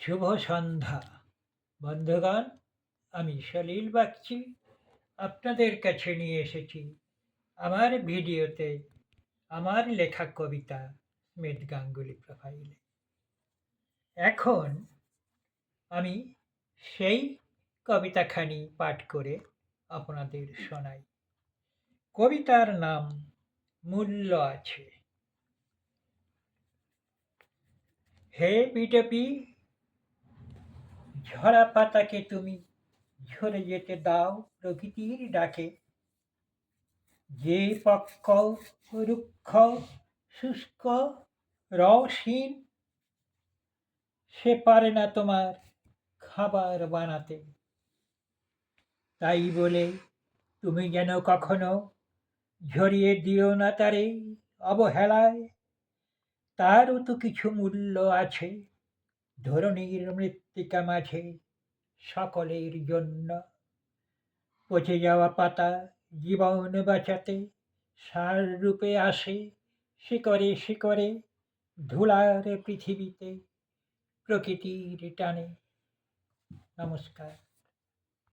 শুভ সন্ধ্যা বন্ধুগণ। আমি সলিল বাগচি আপনাদের কাছে নিয়ে এসেছি আমার ভিডিওতে আমার লেখা কবিতা স্মিথ গাঙ্গুলি প্রোফাইলে। এখন আমি সেই কবিতাখানি পাঠ করে আপনাদের শোনাই। কবিতার নাম মূল্য আছে। হে বিটপি, ঝরা পাতাকে তুমি ঝরে যেতে দাও প্রকৃতির ডাকে। যে পক্ষ রুক্ষ শুষ্ক রসহীন, সে পারে না তোমার খাবার বানাতে। তাই বলে তুমি যেন কখনো ঝরিয়ে দিও না তারে অবহেলায়। তারও তো কিছু মূল্য আছে ধরণীর মৃত্তিকা মাঝে সকলের জন্য। পচে যাওয়া পাতা জীবন বাঁচাতে সার রূপে আসে শিকড়ে শিকড়ে ধুলার পৃথিবীতে প্রকৃতির টানে। নমস্কার।